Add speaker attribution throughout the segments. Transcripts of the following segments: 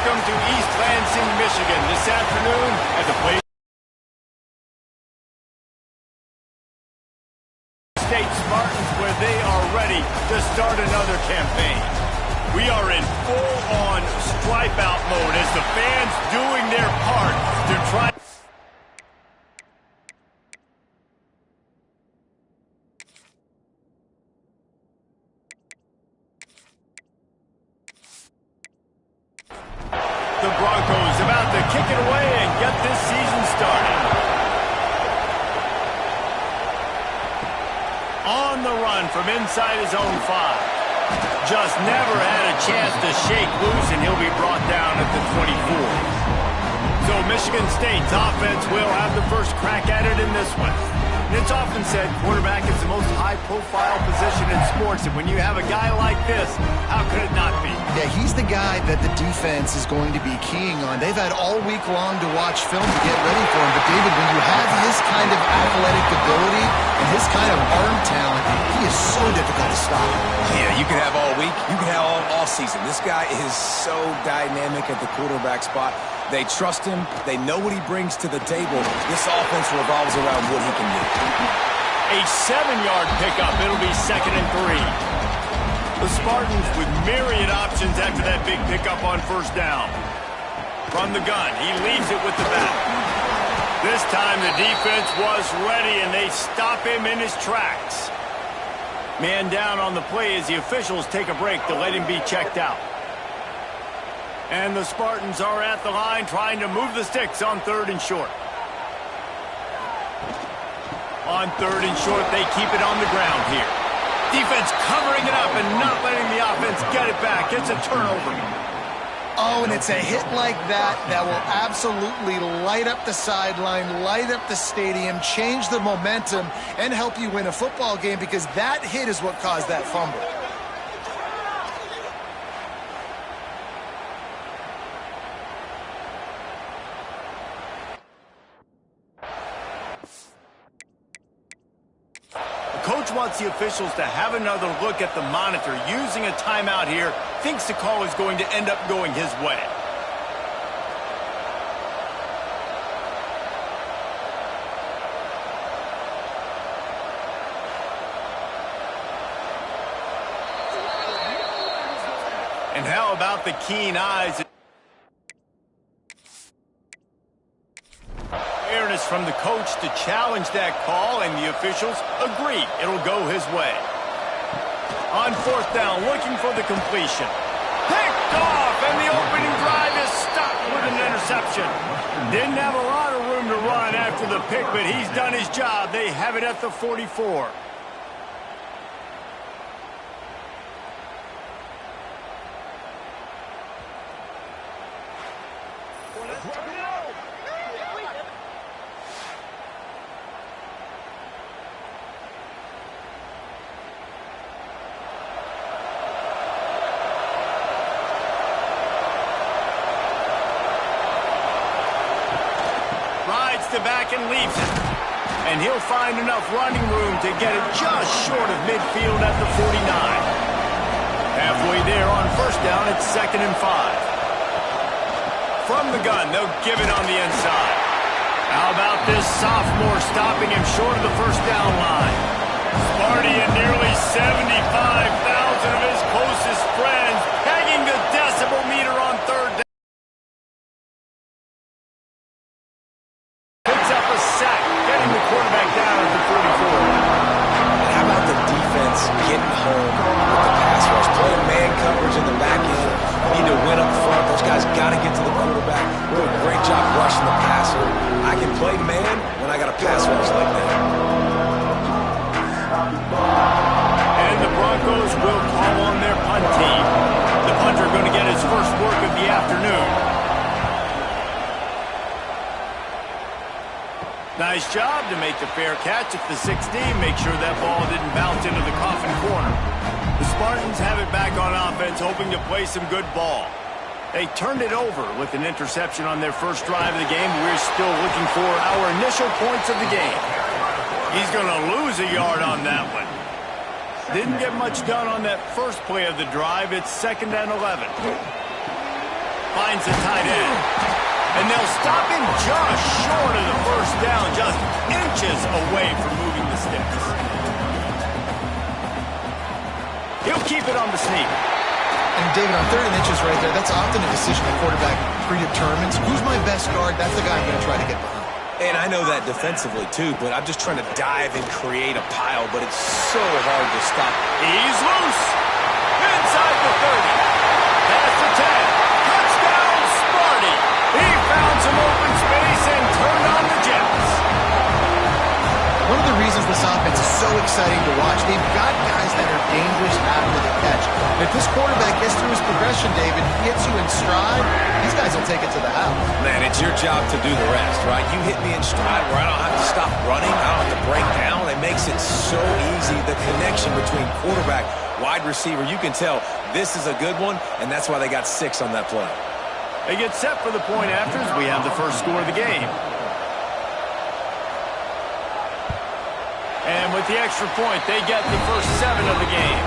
Speaker 1: Welcome to East Lansing, Michigan. This afternoon at the Play State Spartans, where they are ready to start another campaign. We are in full-on stripe-out mode as the fans doing their part to try. The Broncos about to kick it away and get this season started. On the run from inside his own 5. Just never had a chance to shake loose, and he'll be brought down at the 24. So Michigan State's offense will have the first crack at it in this one. And it's often said quarterback is the most high-profile position in sports, and when you have a guy like this, how could it not be?
Speaker 2: Yeah, he's the guy that the defense is going to be keying on. They've had all week long to watch film to get ready for him. But, David, when you have his kind of athletic ability and his kind of arm talent, he is so difficult to stop.
Speaker 3: Yeah, you can have all week. You can have all season. This guy is so dynamic at the quarterback spot. They trust him. They know what he brings to the table. This offense revolves around what he can do.
Speaker 1: A 7-yard pickup. It'll be 2nd and 3. The Spartans with myriad options after that big pickup on first down. From the gun, he leaves it with the back. This time the defense was ready, and they stop him in his tracks. Man down on the play as the officials take a break to let him be checked out. And the Spartans are at the line trying to move the sticks on 3rd and short. On 3rd and short, they keep it on the ground here. Defense covering it up and not letting the offense get it back. It's a turnover.
Speaker 2: Oh, and it's a hit like that that will absolutely light up the sideline, light up the stadium, change the momentum, and help you win a football game, because that hit is what caused that fumble.
Speaker 1: Coach wants the officials to have another look at the monitor. Using a timeout here, thinks the call is going to end up going his way. And how about the keen eyes? From the coach to challenge that call, and the officials agree it'll go his way. On 4th down, looking for the completion. Picked off, and the opening drive is stopped with an interception. Didn't have a lot of room to run after the pick, but he's done his job. They have it at the 44. Back and leaves it. And he'll find enough running room to get it just short of midfield at the 49. Halfway there on 1st down, it's 2nd and 5. From the gun, they'll give it on the inside. How about this sophomore stopping him short of the 1st down line? Sparty and nearly 75,000 of his closest friends pegging the decibel meter on 3rd down.
Speaker 3: Getting home with the pass rush, playing man coverage in the back end. You need to win up front. Those guys got to get to the quarterback. Do a great job rushing the passer. I can play man when I got a pass rush like that.
Speaker 1: And the Broncos will call on their punt team. The punter going to get his first work of the afternoon. Nice job to make the fair catch at the 16. Make sure that ball didn't bounce into the coffin corner. The Spartans have it back on offense, hoping to play some good ball. They turned it over with an interception on their first drive of the game. We're still looking for our initial points of the game. He's going to lose a yard on that one. Didn't get much done on that first play of the drive. It's 2nd and 11. finds the tight end. And they'll stop him just short of the first down, just inches away from moving the sticks. He'll keep it on the sneak.
Speaker 2: And David, on 3rd and inches right there, that's often a decision the quarterback predetermines. Who's my best guard? That's the guy I'm going to try to get behind.
Speaker 3: And I know that defensively, too, but I'm just trying to dive and create a pile, but it's so hard to stop.
Speaker 1: He's loose. Inside the 30. Past the 10. Touchdown, Sparty. He found some open space and turned on the Jets.
Speaker 2: One of the reasons this offense is so exciting to watch, they've got guys that are dangerous after the catch. And if this quarterback gets through his progression, David, he hits you in stride, these guys will take it to the house.
Speaker 3: Man, it's your job to do the rest, right? You hit me in stride where I don't have to stop running, I don't have to break down. It makes it so easy. The connection between quarterback, wide receiver, you can tell this is a good one, and that's why they got 6 on that play.
Speaker 1: They get set for the point after as we have the first score of the game. And with the extra point, they get the first 7 of the game.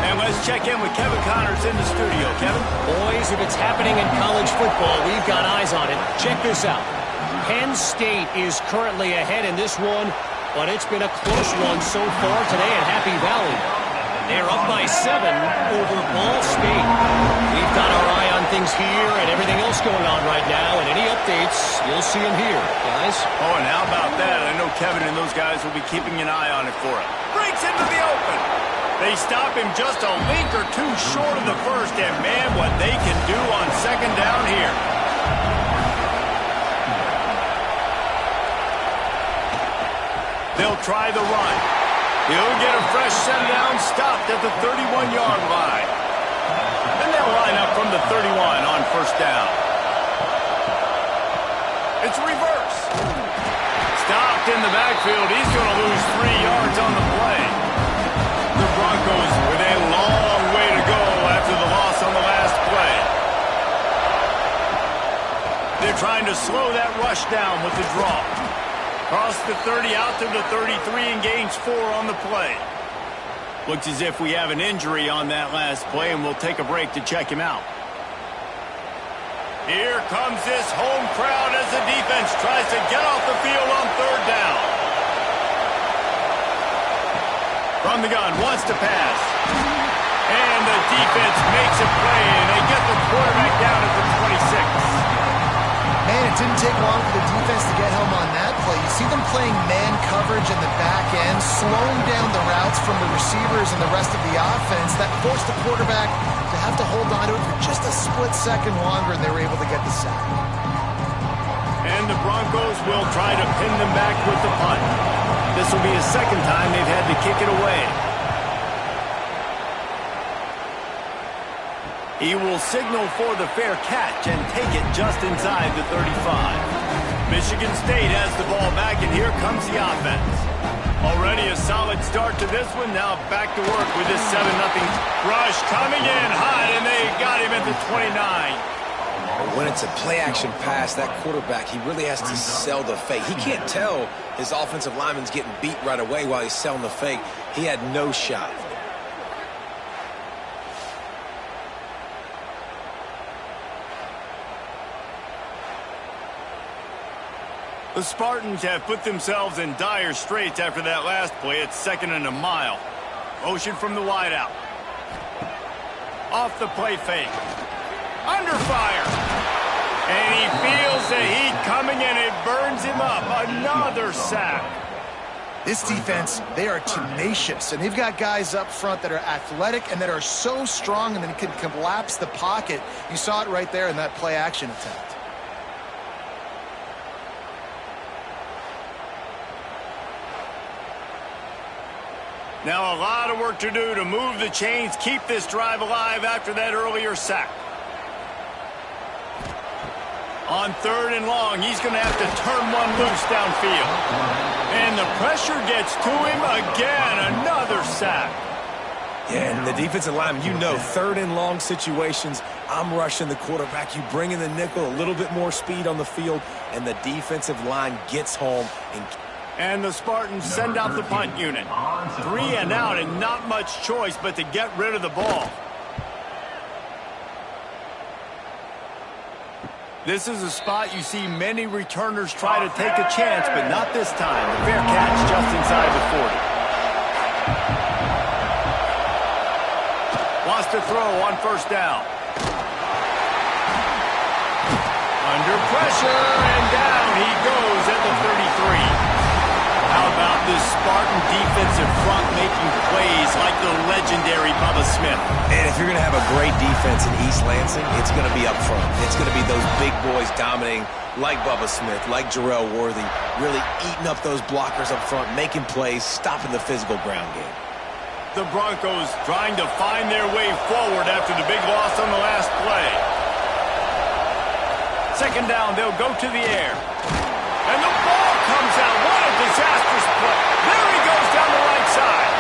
Speaker 1: And let's check in with Kevin Connors in the studio. Kevin?
Speaker 4: Boys, if it's happening in college football, we've got eyes on it. Check this out. Penn State is currently ahead in this one, but it's been a close one so far today at Happy Valley. They're up by 7 over Ball State. We've got our eye on things here and everything else going on right now, and any updates, you'll see them here, guys.
Speaker 1: Oh, and how about that? I know Kevin and those guys will be keeping an eye on it for him. Breaks into the open. They stop him just a link or 2 short of the first, and man, what they can do on 2nd down here. They'll try the run. He'll get a fresh set down, stopped at the 31-yard line. And they'll line up from the 31 on 1st down. It's reverse. Stopped in the backfield. He's going to lose 3 yards on the play. The Broncos with a long way to go after the loss on the last play. They're trying to slow that rush down with the draw. Cross the 30 out to the 33 and gains 4 on the play. Looks as if we have an injury on that last play, and we'll take a break to check him out. Here comes this home crowd as the defense tries to get off the field on 3rd down. From the gun, wants to pass. And the defense makes a play, and they get the quarterback down at the 26.
Speaker 2: Man, it didn't take long for the defense to get home on that play. You see them playing man coverage in the back end, slowing down the routes from the receivers and the rest of the offense. That forced the quarterback to have to hold on to it for just a split second longer, and they were able to get the sack.
Speaker 1: And the Broncos will try to pin them back with the punt. This will be the 2nd time they've had to kick it away. He will signal for the fair catch and take it just inside the 35. Michigan State has the ball back, and here comes the offense. Already a solid start to this one. Now back to work with this 7-0 rush coming in hot, and they got him at the 29.
Speaker 3: When it's a play-action pass, that quarterback, he really has to sell the fake. He can't tell his offensive lineman's getting beat right away while he's selling the fake. He had no shot.
Speaker 1: The Spartans have put themselves in dire straits after that last play. It's 2nd and a mile. Motion from the wideout. Off the play fake. Under fire. And he feels the heat coming, and it burns him up. Another sack.
Speaker 2: This defense, they are tenacious, and they've got guys up front that are athletic and that are so strong and then can collapse the pocket. You saw it right there in that play-action attempt.
Speaker 1: Now a lot of work to do to move the chains, keep this drive alive after that earlier sack. On 3rd and long, he's going to have to turn one loose downfield. And the pressure gets to him again. Another sack.
Speaker 3: Yeah, and the defensive lineman, you know, 3rd and long situations, I'm rushing the quarterback. You bring in the nickel, a little bit more speed on the field, and the defensive line gets home.
Speaker 1: And the Spartans send out the punt unit. 3 and out, and not much choice but to get rid of the ball. This is a spot you see many returners try to take a chance, but not this time. The fair catch just inside the 40. Wants to throw on first down. Under pressure, and down he goes at the 33. How about this Spartan defensive front making plays like the legendary Bubba Smith?
Speaker 3: And if you're going to have a great defense in East Lansing, it's going to be up front. It's going to be those big boys dominating like Bubba Smith, like Jarrell Worthy, really eating up those blockers up front, making plays, stopping the physical ground game.
Speaker 1: The Broncos trying to find their way forward after the big loss on the last play. Second down, they'll go to the air. And the ball comes out. What a disastrous play. There he goes down the right side.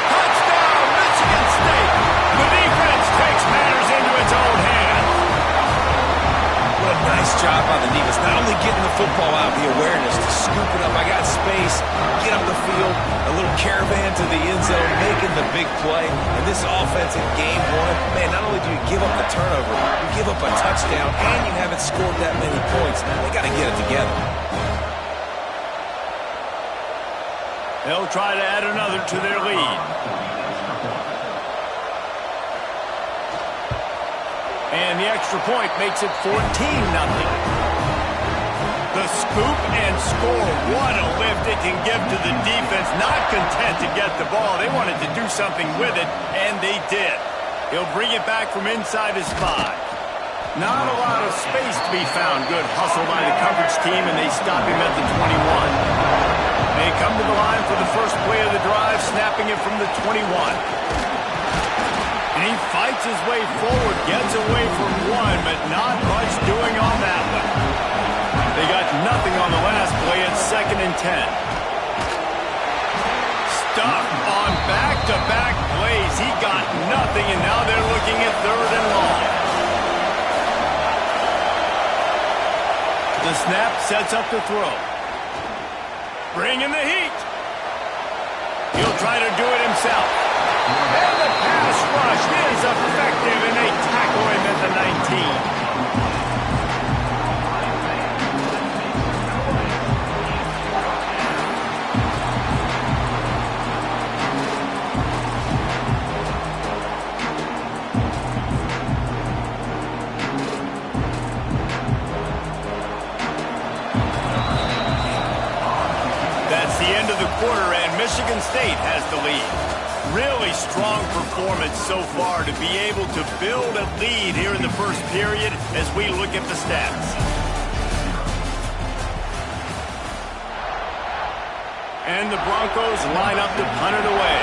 Speaker 1: Touchdown, Michigan State. The defense takes matters into its own hands.
Speaker 3: What a nice job by the defense. Not only getting the football out, the awareness to scoop it up. I got space, get up the field, a little caravan to the end zone, making the big play. And this offense in game one, man, not only do you give up the turnover, you give up a touchdown, and you haven't scored that many points. They got to get it together.
Speaker 1: They'll try to add another to their lead. And the extra point makes it 14-0. The scoop and score. What a lift it can give to the defense. Not content to get the ball. They wanted to do something with it, and they did. He'll bring it back from inside his 5. Not a lot of space to be found. Good hustle by the coverage team, and they stop him at the 21. They come to the line for the first play of the drive, snapping it from the 21. And he fights his way forward, gets away from one, but not much doing on that one. They got nothing on the last play at 2nd and 10. Stuck on back-to-back plays. He got nothing, and now they're looking at 3rd and long. The snap sets up the throw. Bringing the heat. He'll try to do it himself. And the pass rush is effective, and they tackle him at the 19. Quarter, and Michigan State has the lead. Really strong performance so far to be able to build a lead here in the first period as we look at the stats. And the Broncos line up to punt it away.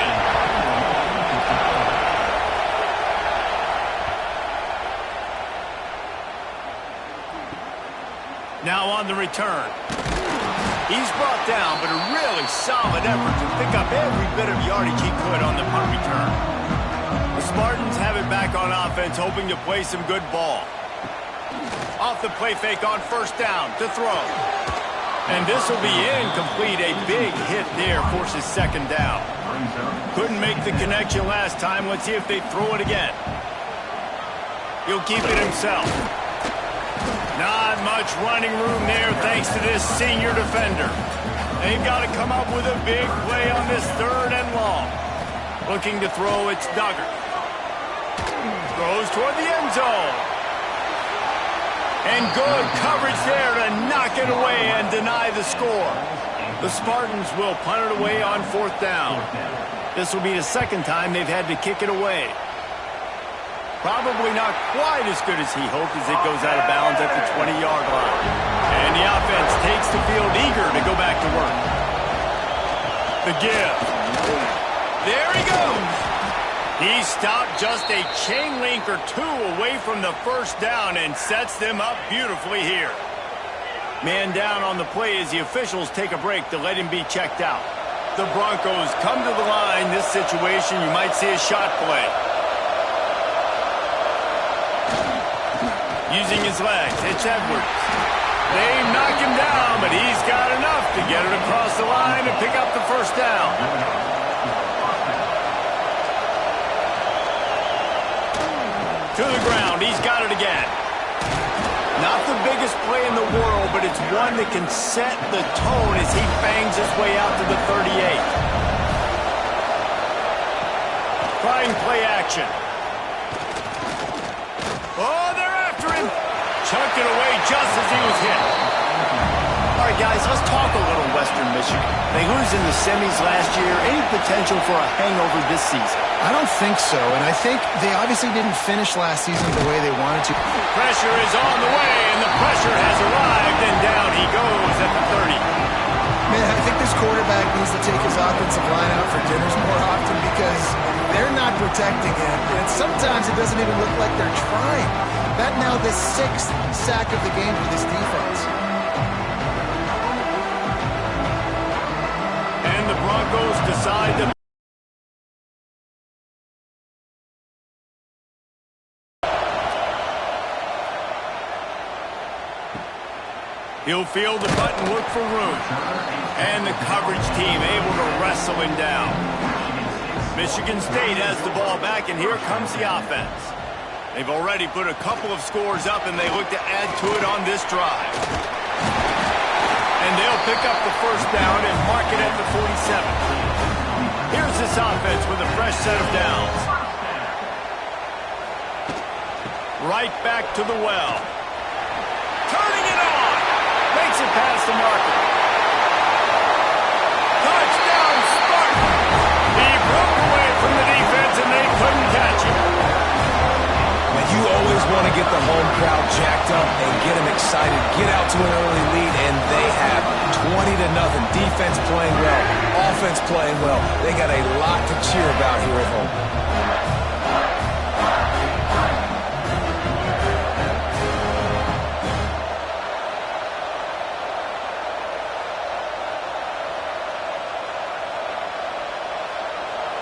Speaker 1: Now on the return. He's brought down, but a really solid effort to pick up every bit of yardage he could on the punt return. The Spartans have it back on offense, hoping to play some good ball. Off the play fake on first down to throw. And this will be incomplete. A big hit there forces 2nd down. Couldn't make the connection last time. Let's see if they throw it again. He'll keep it himself. Not much running room there thanks to this senior defender. They've got to come up with a big play on this 3rd and long. Looking to throw, it's Duggar. Throws toward the end zone. And good coverage there to knock it away and deny the score. The Spartans will punt it away on 4th down. This will be the 2nd time they've had to kick it away. Probably not quite as good as he hoped as it goes out of bounds at the 20-yard line. And the offense takes the field eager to go back to work. The give. There he goes. He stopped just a chain link or 2 away from the first down and sets them up beautifully here. Man down on the play as the officials take a break to let him be checked out. The Broncos come to the line. This situation, you might see a shot play. Using his legs, it's Edwards. They knock him down, but he's got enough to get it across the line and pick up the first down. To the ground, he's got it again. Not the biggest play in the world, but it's one that can set the tone as he bangs his way out to the 38. Trying play action. Oh, they're after him. Chucked it away just as he was hit. All right, guys, let's talk a little Western Michigan. They lose in the semis last year. Any potential for a hangover this season?
Speaker 2: I don't think so, and I think they obviously didn't finish last season the way they wanted to.
Speaker 1: Pressure is on the way, and the pressure has arrived, and down he goes at the 30.
Speaker 2: Man, I think this quarterback needs to take his offensive line out for dinners more often because they're not protecting him, and sometimes it doesn't even look like they're trying. That now the 6th sack of the game for this defense.
Speaker 1: And the Broncos decide to... He'll field the punt and look for room. And the coverage team able to wrestle him down. Michigan State has the ball back, and here comes the offense. They've already put a couple of scores up, and they look to add to it on this drive. And they'll pick up the first down and mark it at the 47. Here's this offense with a fresh set of downs. Right back to the well. Turning it on. Makes it past the marker. Touchdown, Spartan! He broke away from the defense, and they couldn't catch him.
Speaker 3: And you always want to get the home crowd jacked up and get them excited. Get out to an early lead, and they have 20-0. Defense playing well. Offense playing well. They got a lot to cheer about here at home.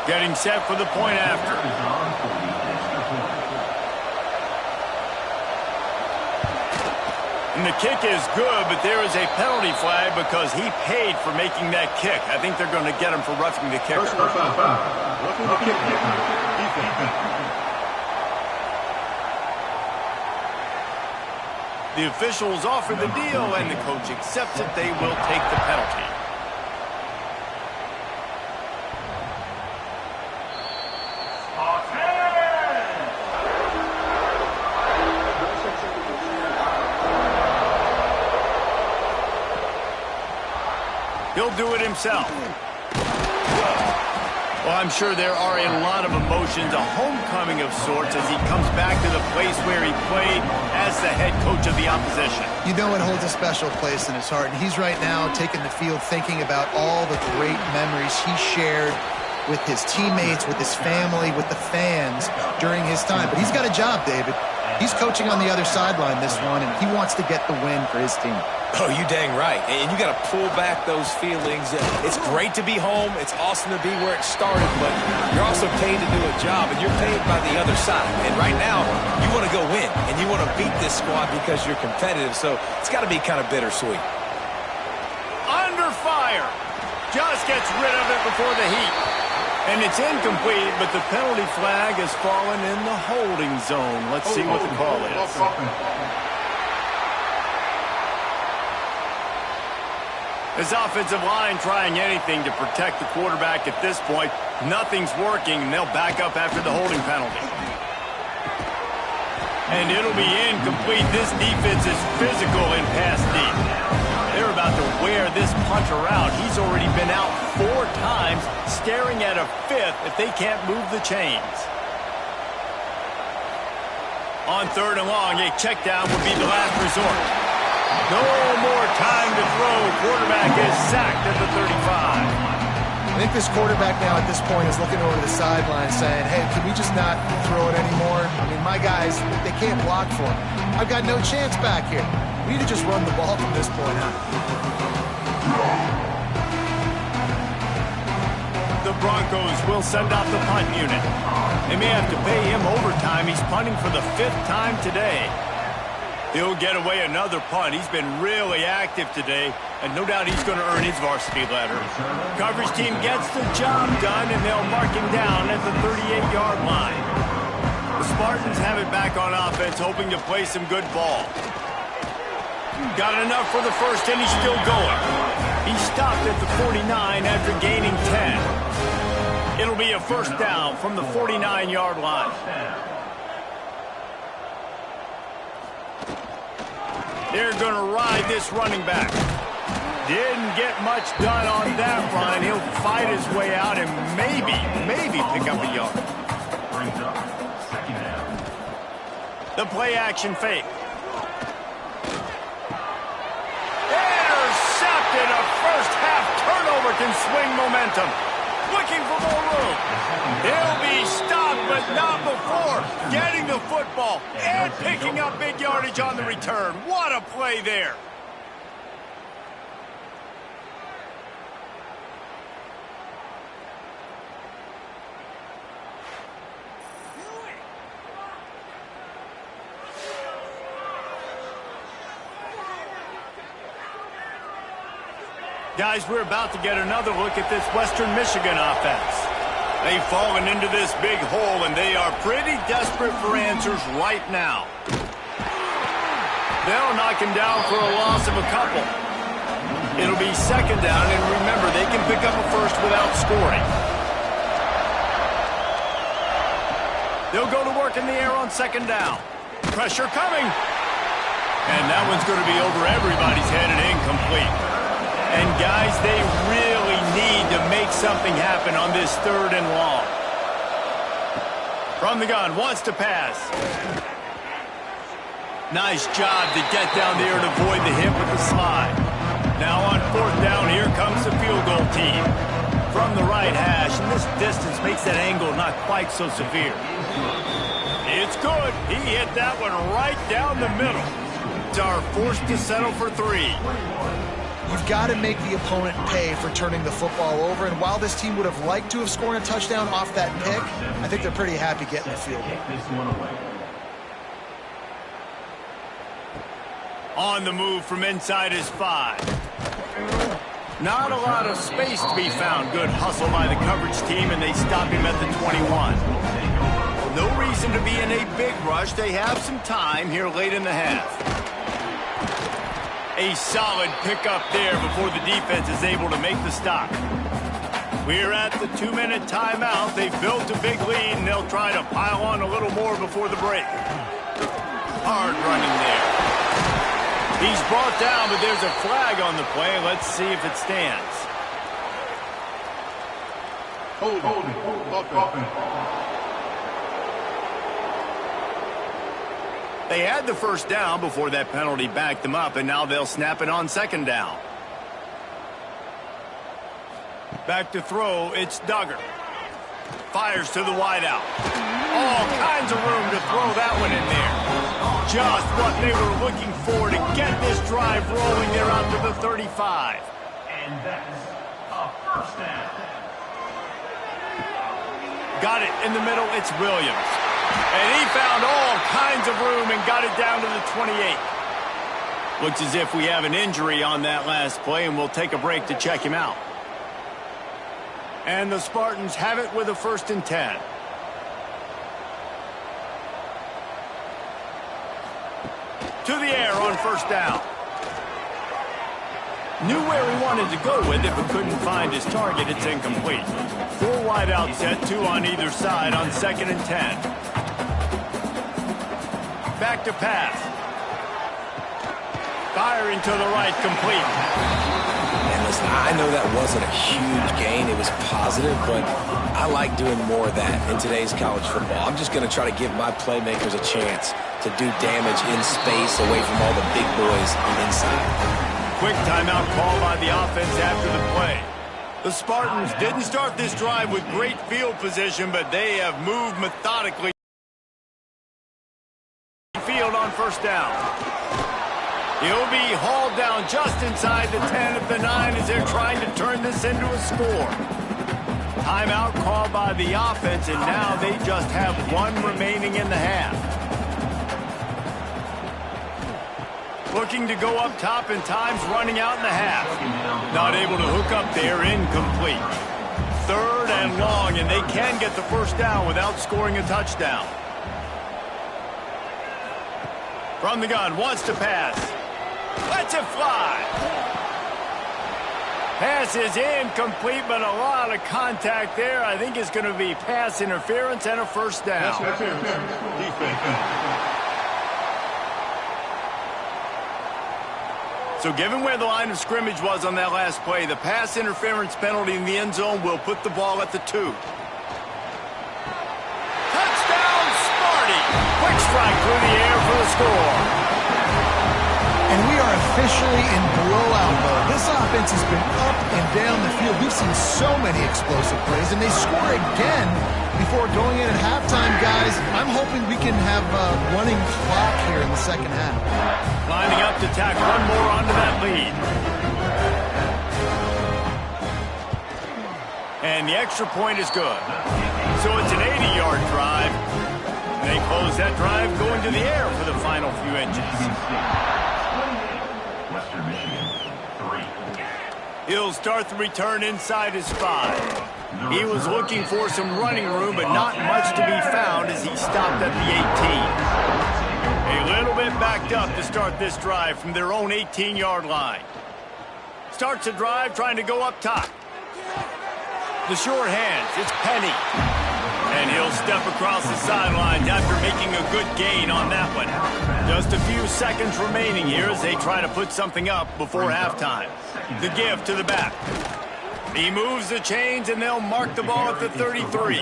Speaker 1: Getting set for the point after. And the kick is good, but there is a penalty flag because he paid for making that kick. I think they're going to get him for roughing the kicker. The officials offer the deal, and the coach accepts it. They will take the penalty. He'll do it himself. Well, I'm sure there are a lot of emotions, a homecoming of sorts, as he comes back to the place where he played as the head coach of the opposition.
Speaker 2: You know it holds a special place in his heart, and he's right now taking the field thinking about all the great memories he shared with his teammates, with his family, with the fans during his time. But he's got a job, David. He's coaching on the other sideline this one, and he wants to get the win for his team.
Speaker 3: Oh, you dang right. And you got to pull back those feelings. It's great to be home. It's awesome to be where it started, but you're also paid to do a job, and you're paid by the other side. And right now, you want to go win, and you want to beat this squad because you're competitive, so it's got to be kind of bittersweet.
Speaker 1: Under fire. Just gets rid of it before the heat. And it's incomplete, but the penalty flag has fallen in the holding zone. Let's see what the call is. His offensive line trying anything to protect the quarterback at this point. Nothing's working, and they'll back up after the holding penalty. And it'll be incomplete. This defense is physical in pass deep. They're about to wear this punter out. He's already been out 4 times, staring at a 5th if they can't move the chains. On 3rd and long, a check down would be the last resort. No more time to throw. Quarterback is sacked at the 35.
Speaker 2: I think this quarterback now at this point is looking over the sideline saying, hey, can we just not throw it anymore? I mean, my guys, they can't block for him. I've got no chance back here. We need to just run the ball from this point on.
Speaker 1: The Broncos will send out the punt unit. They may have to pay him overtime. He's punting for the 5th time today. He'll get away another punt. He's been really active today, and no doubt he's going to earn his varsity letter. Coverage team gets the job done, and they'll mark him down at the 38-yard line. The Spartans have it back on offense, hoping to play some good ball. Got enough for the first, and he's still going. He stopped at the 49 after gaining 10. It'll be a first down from the 49-yard line. They're going to ride this running back. Didn't get much done on that run. He'll fight his way out and maybe pick up a yard. The play action fake. Intercepted. A first half turnover can swing momentum. Looking for more room. He'll be stopped, but not before getting the football and picking up big yardage on the return. What a play there. Guys, we're about to get another look at this Western Michigan offense. They've fallen into this big hole, and they are pretty desperate for answers right now. They'll knock him down for a loss of a couple. It'll be second down, and remember, they can pick up a first without scoring. They'll go to work in the air on second down. Pressure coming. And that one's going to be over everybody's head and incomplete. And, guys, they really need to make something happen on this third and long. From the gun, wants to pass. Nice job to get down there to avoid the hit with the slide. Now on fourth down, here comes the field goal team. From the right hash, and this distance makes that angle not quite so severe. It's good. He hit that one right down the middle. Are forced to settle for 3.
Speaker 2: You've got to make the opponent pay for turning the football over, and while this team would have liked to have scored a touchdown off that pick, I think they're pretty happy getting the field goal.
Speaker 1: On the move from inside his 5. Not a lot of space to be found. Good hustle by the coverage team, and they stop him at the 21. No reason to be in a big rush. They have some time here late in the half. A solid pickup there before the defense is able to make the stop. We're at the 2-minute timeout. They've built a big lead, and they'll try to pile on a little more before the break. Hard running there. He's brought down, but there's a flag on the play. Let's see if it stands. They had the first down before that penalty backed them up, and now they'll snap it on second down. Back to throw, it's Duggar. Fires to the wideout. All kinds of room to throw that one in there. Just what they were looking for to get this drive rolling there out to the 35.
Speaker 5: And that's a first down.
Speaker 1: Got it in the middle, it's Williams. And he found all kinds of room and got it down to the 28. Looks as if we have an injury on that last play, and we'll take a break to check him out. And the Spartans have it with a 1st and 10. To the air on first down. Knew where he wanted to go with it, but couldn't find his target. It's incomplete. 4 wide out set, 2 on either side on 2nd and 10. Back to pass. Firing to the right, complete.
Speaker 3: And listen, I know that wasn't a huge gain. It was positive, but I like doing more of that in today's college football. I'm just going to try to give my playmakers a chance to do damage in space away from all the big boys inside.
Speaker 1: Quick timeout call by the offense after the play. The Spartans didn't start this drive with great field position, but they have moved methodically. Field on first down. He'll be hauled down just inside the 10 at the 9 as they're trying to turn this into a score. Timeout called by the offense, and now they just have 1 remaining in the half. Looking to go up top, and time's running out in the half. Not able to hook up there, incomplete. 3rd and long, and they can get the first down without scoring a touchdown. From the gun, wants to pass. Lets it fly. Pass is incomplete, but a lot of contact there. I think it's going to be pass interference and a first down. So given where the line of scrimmage was on that last play, the pass interference penalty in the end zone will put the ball at the 2. Touchdown, Sparty! Quick strike through the air for the score.
Speaker 2: And we are officially in blowout mode. This offense has been up and down the field. We've seen so many explosive plays, and they score again before going in at halftime, guys. I'm hoping we can have a running clock here in the second half.
Speaker 1: Lining up to tack one more onto that lead. And the extra point is good. So it's an 80-yard drive. They close that drive going to the air for the final few inches.
Speaker 5: Western Michigan, 3.
Speaker 1: He'll start the return inside his 5. He was looking for some running room, but not much to be found as he stopped at the 18. A little bit backed up to start this drive from their own 18-yard line. Starts the drive trying to go up top. The short hands, it's Penny. And he'll step across the sidelines after making a good gain on that one. Just a few seconds remaining here as they try to put something up before halftime. The give to the back. He moves the chains and they'll mark the ball at the 33.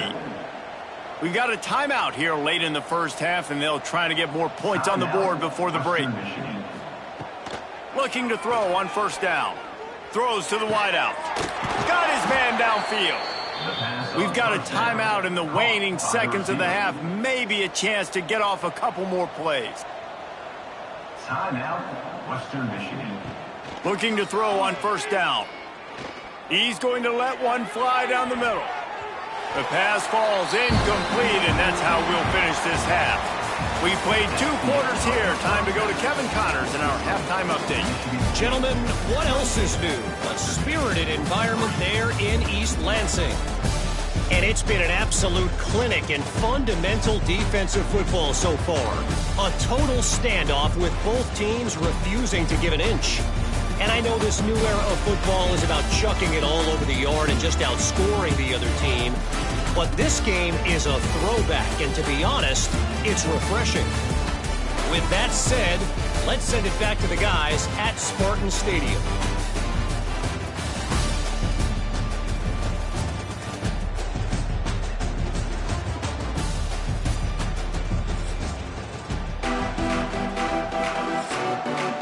Speaker 1: We've got a timeout here late in the first half, and they'll try to get more points on the board before the break. Looking to throw on first down. Throws to the wideout. Got his man downfield. We've got a timeout in the waning seconds of the half. Maybe a chance to get off a couple more plays.
Speaker 5: Timeout, Western Michigan.
Speaker 1: Looking to throw on first down. He's going to let one fly down the middle. The pass falls incomplete, and that's how we'll finish this half. We played 2 quarters here. Time to go to Kevin Connors in our halftime update.
Speaker 4: Gentlemen, what else is new? A spirited environment there in East Lansing. And it's been an absolute clinic in fundamental defensive football so far. A total standoff with both teams refusing to give an inch. And I know this new era of football is about chucking it all over the yard and just outscoring the other team. But this game is a throwback, and to be honest, it's refreshing. With that said, let's send it back to the guys at Spartan Stadium.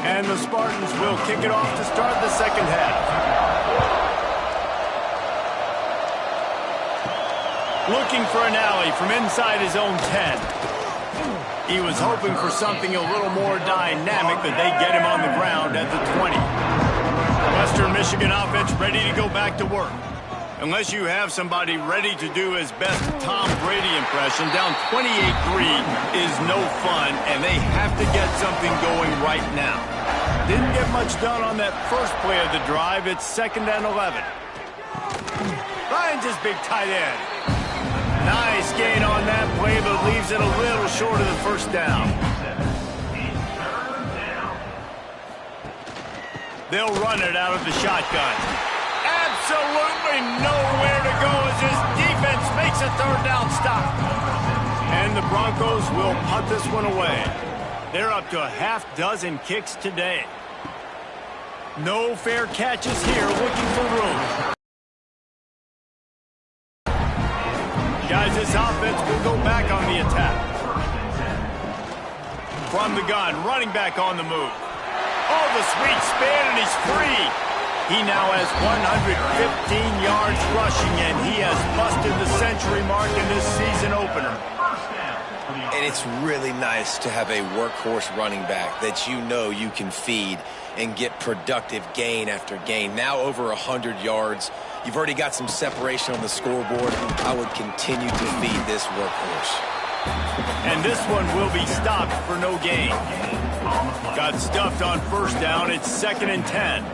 Speaker 1: And the Spartans will kick it off to start the second half. Looking for an alley from inside his own 10. He was hoping for something a little more dynamic, but they get him on the ground at the 20. Western Michigan offense ready to go back to work. Unless you have somebody ready to do his best Tom Brady impression, down 28-3 is no fun, and they have to get something going right now. Didn't get much done on that first play of the drive. It's 2nd and 11. Finds his big tight end. Nice gain on that play, but leaves it a little short of the first down. They'll run it out of the shotgun. Absolutely nowhere to go as his defense makes a third down stop. And the Broncos will punt this one away. They're up to a half-dozen kicks today. No fair catches here, looking for room. Guys, this offense will go back on the attack. From the gun, running back on the move. Oh, the sweet spin, and he's free. He now has 115 yards rushing, and he has busted the century mark in this season opener.
Speaker 3: And it's really nice to have a workhorse running back that you know you can feed and get productive gain after gain. Now over 100 yards. You've already got some separation on the scoreboard. I would continue to feed this workhorse.
Speaker 1: And this one will be stopped for no gain. Got stuffed on first down. It's 2nd and 10.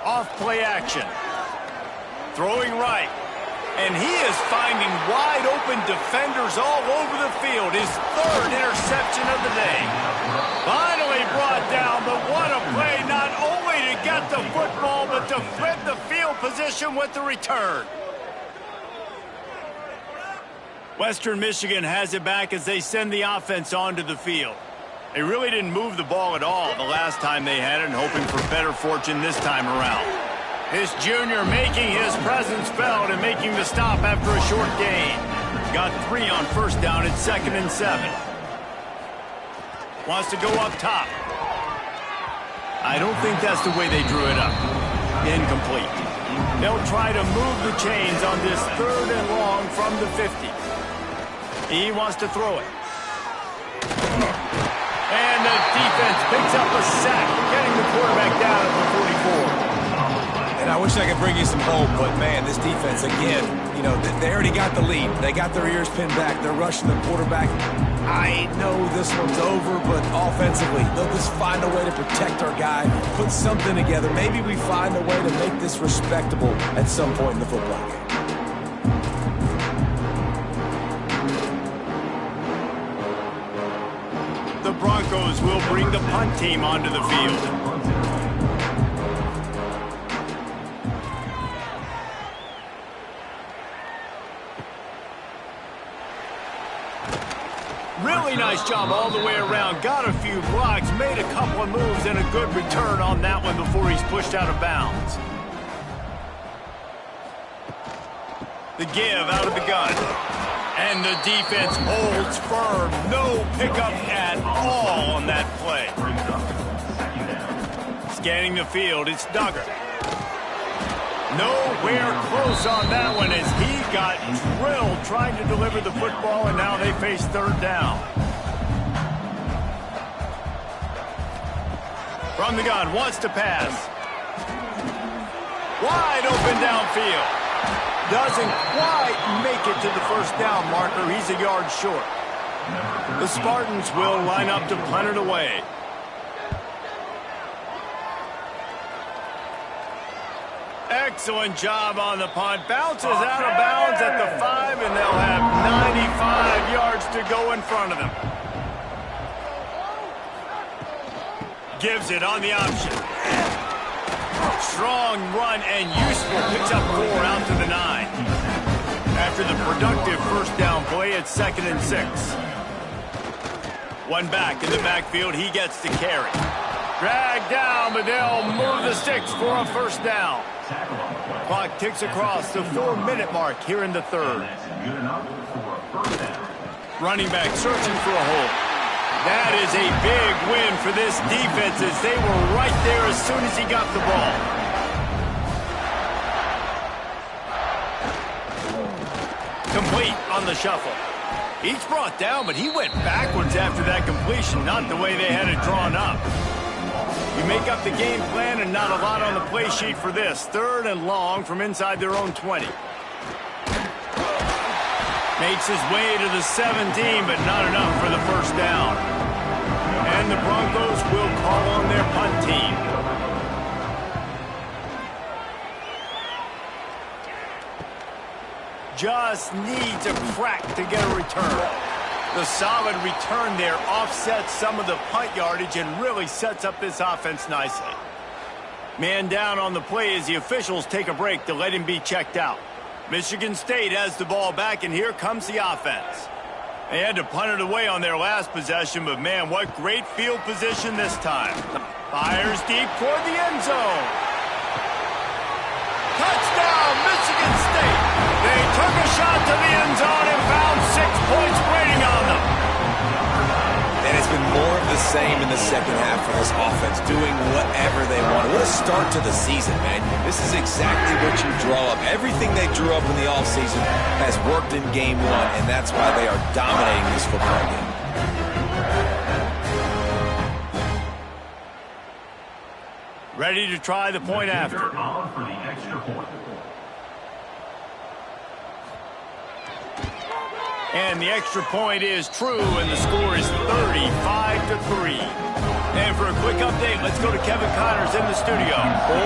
Speaker 1: Off play action. Throwing right. And he is finding wide-open defenders all over the field. His third interception of the day. Finally brought down, but what a play, not only to get the football, but to flip the field position with the return. Western Michigan has it back as they send the offense onto the field. They really didn't move the ball at all the last time they had it, and hoping for better fortune this time around. This junior making his presence felt and making the stop after a short gain. Got 3 on first down at 2nd and 7. Wants to go up top. I don't think that's the way they drew it up. Incomplete. They'll try to move the chains on this 3rd and long from the 50. He wants to throw it. And the defense picks up a sack, getting the quarterback down at the 44.
Speaker 3: And I wish I could bring you some hope, but, man, this defense, again, you know, they already got the lead. They got their ears pinned back. They're rushing the quarterback. I know this one's over, but offensively, they'll just find a way to protect our guy, put something together. Maybe we find a way to make this respectable at some point in the football game.
Speaker 1: The Broncos will bring the punt team onto the field. Really nice job all the way around. Got a few blocks, made a couple of moves, and a good return on that one before he's pushed out of bounds. The give out of the gun. And the defense holds firm. No pickup at all on that play. Scanning the field, it's Duggar. Nowhere close on that one as he got drilled trying to deliver the football, and now they face 3rd down. From the gun, wants to pass. Wide open downfield. Doesn't quite make it to the 1st down marker. He's a yard short. The Spartans will line up to punt it away. Excellent job on the punt. Bounces out of bounds at the 5, and they'll have 95 yards to go in front of them. Gives it on the option. Strong run and useful. Picks up 4 out to the 9. After the productive 1st down play, it's 2nd and 6. One back in the backfield. He gets to carry. Dragged down, but they'll move the sticks for a 1st down. Clock ticks across the 4-minute mark here in the 3rd. Running back searching for a hole. That is a big win for this defense as they were right there as soon as he got the ball. Complete on the shuffle. He's brought down, but he went backwards after that completion, not the way they had it drawn up. You make up the game plan and not a lot on the play sheet for this. 3rd and long from inside their own 20. Makes his way to the 17, but not enough for the 1st down. And the Broncos will call on their punt team. Just needs a crack to get a return. The solid return there offsets some of the punt yardage and really sets up this offense nicely. Man down on the play as the officials take a break to let him be checked out. Michigan State has the ball back, and here comes the offense. They had to punt it away on their last possession, but man, what great field position this time. Fires deep toward the end zone. Touchdown, Michigan State. They took a shot to the end zone and found 6 points waiting on them.
Speaker 3: And it's been more of the same in the second half for this offense, doing whatever they want. What a start to the season, man. This is exactly what you draw up. Everything they drew up in the offseason has worked in game 1, and that's why they are dominating this football game.
Speaker 1: Ready to try the point after.
Speaker 5: On for the extra point.
Speaker 1: And the extra point is true, and the score is 35-3. And for a quick update, let's go to Kevin Connors in the studio.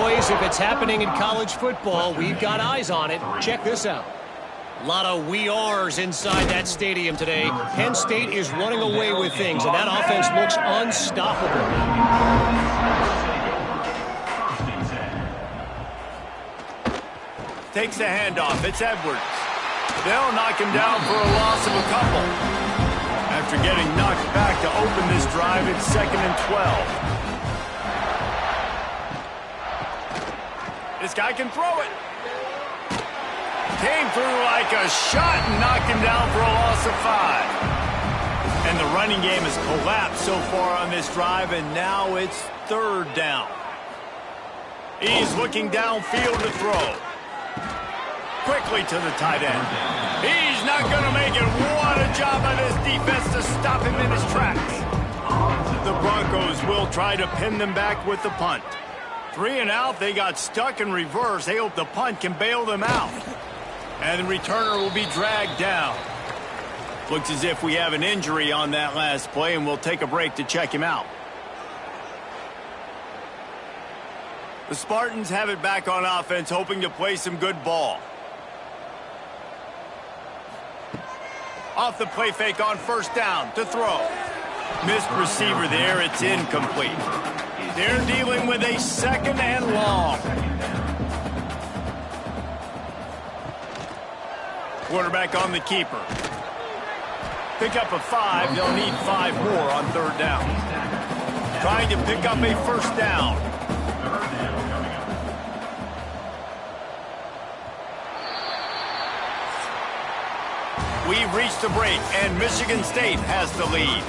Speaker 4: Boys, if it's happening in college football, we've got eyes on it. Check this out. A lot of we ares inside that stadium today. Penn State is running away with things, and that offense looks unstoppable.
Speaker 1: Takes the handoff. It's Edwards. They'll knock him down for a loss of a couple. After getting knocked back to open this drive, it's 2nd and 12. This guy can throw it. Came through like a shot and knocked him down for a loss of 5. And the running game has collapsed so far on this drive, and now it's 3rd down. He's looking downfield to throw. Quickly to the tight end. He's not going to make it. What a job by this defense to stop him in his tracks. The Broncos will try to pin them back with the punt. 3 and out, they got stuck in reverse. They hope the punt can bail them out. And the returner will be dragged down. Looks as if we have an injury on that last play, and we'll take a break to check him out. The Spartans have it back on offense, hoping to play some good ball. Off the play fake on 1st down to throw. Missed receiver there. It's incomplete. They're dealing with a 2nd and long. Quarterback on the keeper. Pick up a 5. They'll need 5 more on 3rd down. Trying to pick up a 1st down. We've reached the break, and Michigan State has the lead.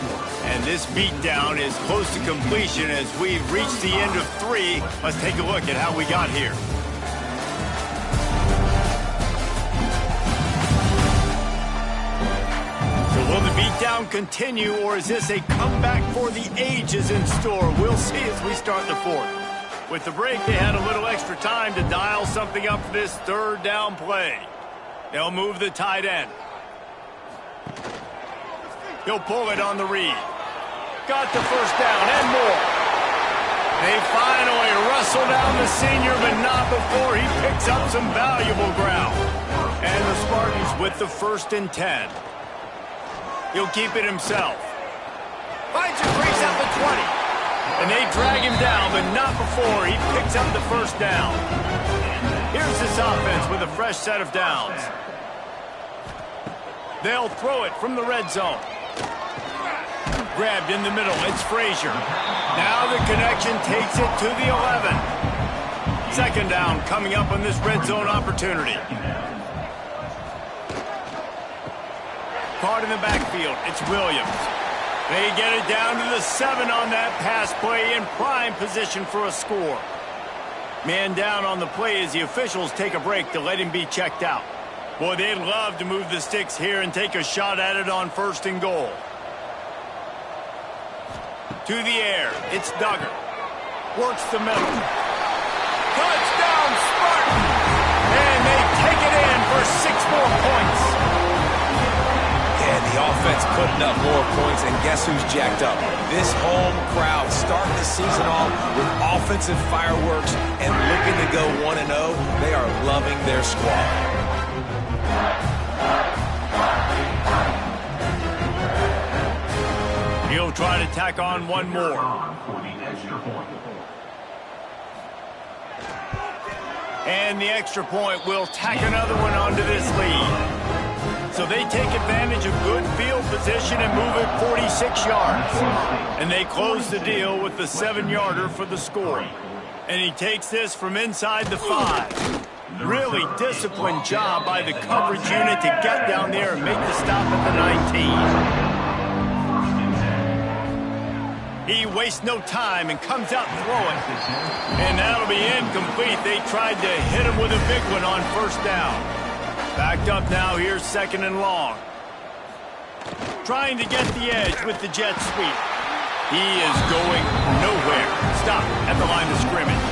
Speaker 1: And this beatdown is close to completion as we've reached the end of 3. Let's take a look at how we got here. So will the beatdown continue, or is this a comeback for the ages in store? We'll see as we start the 4th. With the break, they had a little extra time to dial something up for this 3rd down play. They'll move the tight end. He'll pull it on the read. Got the 1st down and more. They finally wrestle down the senior, but not before he picks up some valuable ground. And the Spartans with the 1st and 10. He'll keep it himself. Finds a crease at the 20. And they drag him down, but not before he picks up the 1st down. Here's this offense with a fresh set of downs. They'll throw it from the red zone. Grabbed in the middle. It's Frazier. Now the connection takes it to the 11. 2nd down coming up on this red zone opportunity. Caught in the backfield. It's Williams. They get it down to the 7 on that pass play, in prime position for a score. Man down on the play as the officials take a break to let him be checked out. Boy, they'd love to move the sticks here and take a shot at it on 1st and goal. To the air. It's Duggar. Works the middle. Touchdown, Spartan! And they take it in for 6 more points.
Speaker 3: And the offense putting up more points, and guess who's jacked up? This home crowd starting the season off with offensive fireworks and looking to go 1-0. They are loving their squad.
Speaker 1: He'll try to tack on 1 more. And the extra point will tack another one onto this lead. So they take advantage of good field position and move it 46 yards. And they close the deal with the 7-yarder for the score. And he takes this from inside the 5. Really disciplined job by the coverage unit to get down there and make the stop at the 19. He wastes no time and comes out throwing. And that'll be incomplete. They tried to hit him with a big one on 1st down. Backed up now, here's 2nd and long. Trying to get the edge with the jet sweep. He is going nowhere. Stop at the line of scrimmage.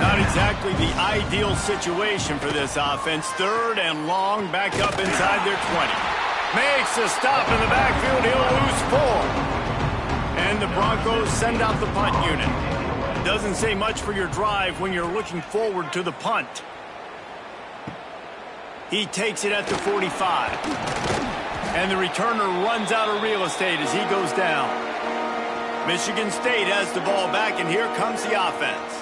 Speaker 1: Not exactly the ideal situation for this offense. 3rd and long, back up inside their 20. Makes a stop in the backfield. He'll lose 4. And the Broncos send out the punt unit. It doesn't say much for your drive when you're looking forward to the punt. He takes it at the 45. And the returner runs out of real estate as he goes down. Michigan State has the ball back, and here comes the offense.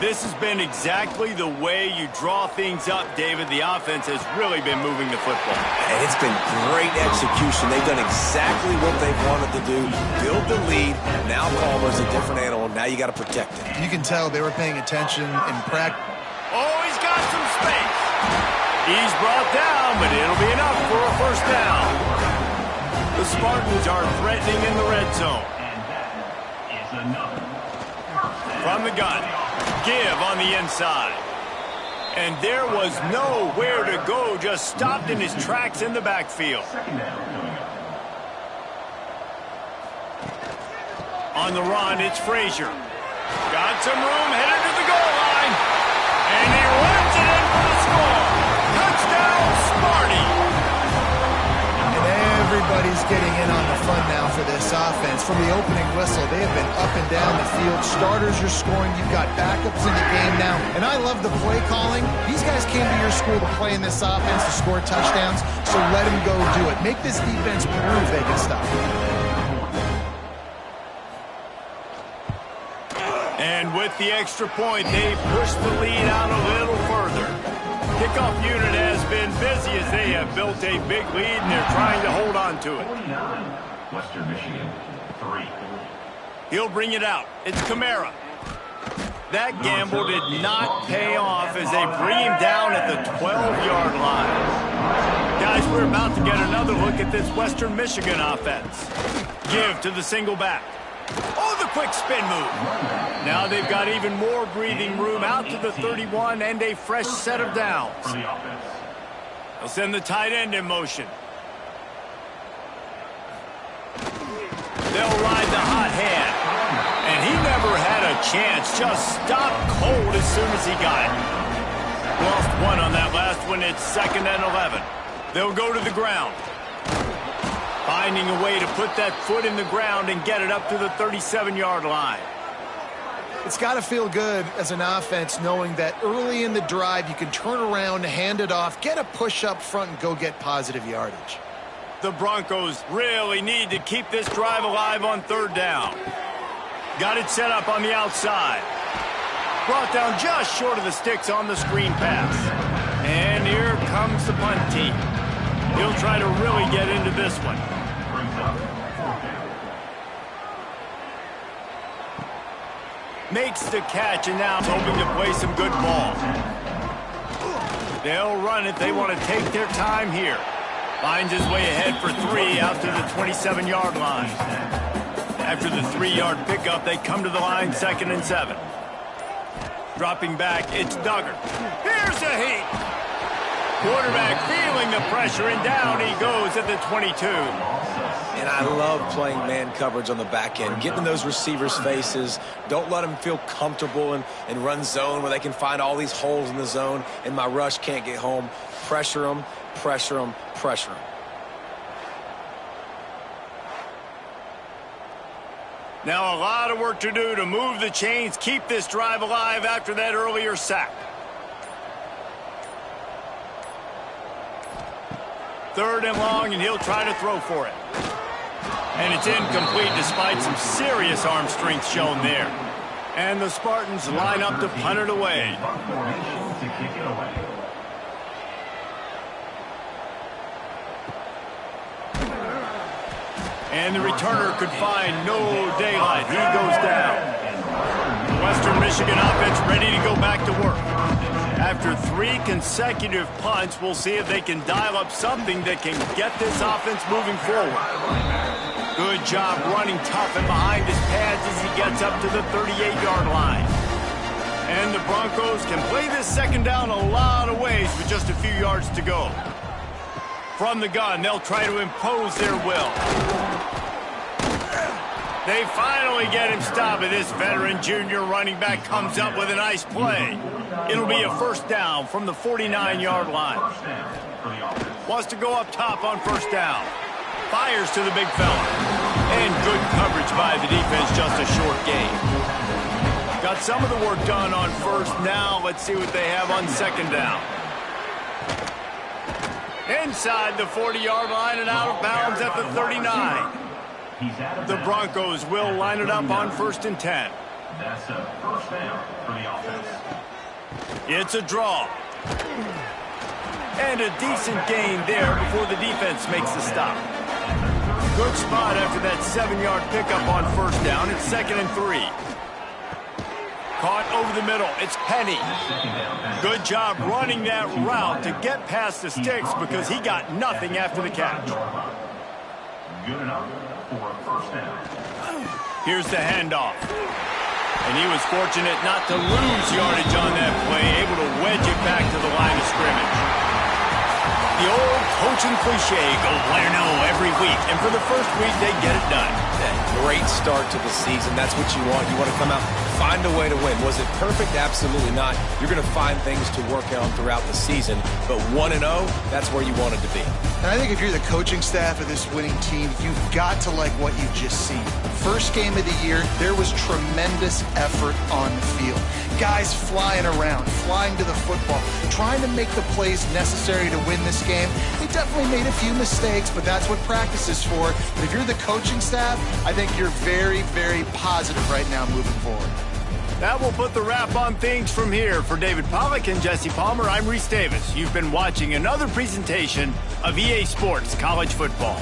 Speaker 1: This has been exactly the way you draw things up, David. The offense has really been moving the football.
Speaker 3: And it's been great execution. They've done exactly what they've wanted to do. Build the lead. Now Palmer's a different animal. Now you got to protect it.
Speaker 2: You can tell they were paying attention in practice.
Speaker 1: Oh, he's got some space. He's brought down, but it'll be enough for a first down. The Spartans are threatening in the red zone.
Speaker 5: And that is another first down.
Speaker 1: From the gun. Give on the inside. And there was nowhere to go, just stopped in his tracks in the backfield.
Speaker 5: Second down coming up.
Speaker 1: On the run, it's Frazier. Got some room, headed to the goal line. And he runs it in for the score. Touchdown, Sparty.
Speaker 2: And everybody's getting in on the fun now for this offense. From the opening whistle, they have been up and down the field. Starters are scoring. You've got backups in the game now. And I love the play calling. These guys came to your school to play in this offense to score touchdowns, so let them go do it. Make this defense prove they can stop it.
Speaker 1: And with the extra point, they push the lead out a little further. Kickoff unit has been busy as they have built a big lead, and they're trying to hold on to it.
Speaker 5: 49, Western Michigan, 3.
Speaker 1: He'll bring it out. It's Kamara. That gamble did not pay off as they bring him down at the 12-yard line. Guys, we're about to get another look at this Western Michigan offense. Give to the single back. Oh, the quick spin move. Now they've got even more breathing room out to the 31 and a fresh set of downs.
Speaker 5: For the offense.
Speaker 1: They'll send the tight end in motion. They'll ride the hot hand. And he never had a chance. Just stopped cold as soon as he got it. Lost one on that last one. It's 2nd and 11. They'll go to the ground. Finding a way to put that foot in the ground and get it up to the 37-yard line.
Speaker 2: It's got to feel good as an offense knowing that early in the drive you can turn around, hand it off, get a push up front, and go get positive yardage.
Speaker 1: The Broncos really need to keep this drive alive on 3rd down. Got it set up on the outside. Brought down just short of the sticks on the screen pass. And here comes the punt team. He'll try to really get into this one.
Speaker 5: Brings up 4th down.
Speaker 1: Makes the catch, and now hoping to play some good ball. They'll run it. They want to take their time here. Finds his way ahead for 3 out to the 27-yard line. After the 3-yard pickup, they come to the line 2nd and 7. Dropping back, it's Duggar. Here's a heat. Quarterback feeling the pressure, and down he goes at the 22.
Speaker 3: And I love playing man coverage on the back end, getting in those receivers' faces. Don't let them feel comfortable and run zone where they can find all these holes in the zone, and my rush can't get home. Pressure them, pressure them, pressure them.
Speaker 1: Now a lot of work to do to move the chains, keep this drive alive after that earlier sack. 3rd and long, and he'll try to throw for it. And it's incomplete despite some serious arm strength shown there. And the Spartans line up to punt it away.
Speaker 5: Punt formation to kick it away.
Speaker 1: And the returner could find no daylight. He goes down. Western Michigan offense ready to go back to work. After 3 consecutive punts, we'll see if they can dial up something that can get this offense moving forward. Good job running tough and behind his pads as he gets up to the 38-yard line. And the Broncos can play this 2nd down a lot of ways with just a few yards to go. From the gun, they'll try to impose their will. They finally get him stopped, and this veteran junior running back comes up with a nice play. It'll be a 1st down from the 49-yard line.
Speaker 5: First down for the offense.
Speaker 1: Wants to go up top on 1st down. Fires to the big fella. And good coverage by the defense, just a short gain. Got some of the work done on 1st. Now let's see what they have on 2nd down. Inside the 40-yard line and out of bounds at the 39. The Broncos will line it up on 1st and 10.
Speaker 5: That's a first down for the offense.
Speaker 1: It's a draw. And a decent gain there before the defense makes the stop. Good spot after that 7-yard pickup on 1st down. It's 2nd and 3. Caught over the middle. It's Penny. Good job running that route to get past the sticks because he got nothing after the catch.
Speaker 5: Good enough for a first down.
Speaker 1: Here's the handoff. And he was fortunate not to lose yardage on that play, able to wedge it back to the line of scrimmage. The old coaching cliche, go play or no every week. And for the first week, they get it done.
Speaker 3: Great start to the season. That's what you want. You want to come out, find a way to win. Was it perfect? Absolutely not. You're going to find things to work on throughout the season. But 1-0, that's where you wanted to be.
Speaker 2: And I think if you're the coaching staff of this winning team, you've got to like what you've just seen. First game of the year, there was tremendous effort on the field. Guys flying around, flying to the football, trying to make the plays necessary to win this game. They definitely made a few mistakes, but that's what practice is for. But if you're the coaching staff, I think you're very, very positive right now moving forward.
Speaker 1: That will put the wrap on things from here. For David Pollack and Jesse Palmer, I'm Reese Davis. You've been watching another presentation of EA Sports College Football.